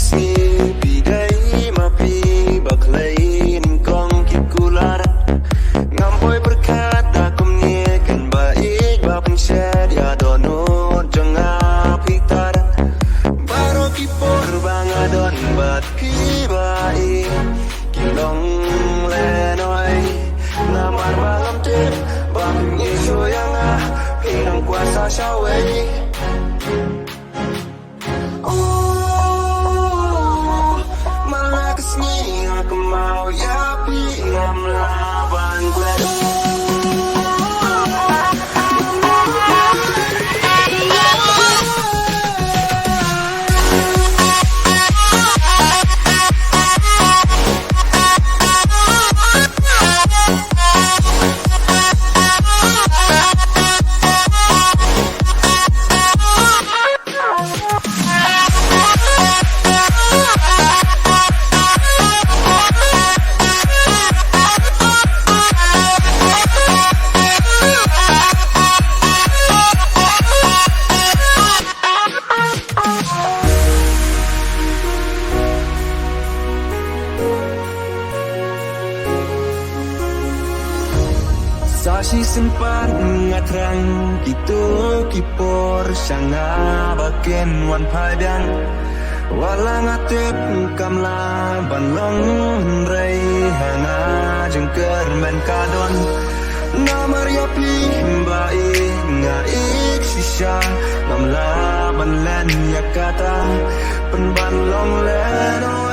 kesni bidai mapi baklai ningkong kikular ngampoi berkata kumnikan baik bapun syed ya donut jengah pitar baru kipor bangadon bat kibai kilong lenoi namar malam tip bang isu yang pinang kuasa syawai. Aku mau ya pinam laban gue. Sasi sempat ngatrang gitu kipor sanga baken wan padang walang atep kamla banlong rei hanga jengker men kadon namar yapi bai ngaik sisa ngamla banlen yakata pen banlong leno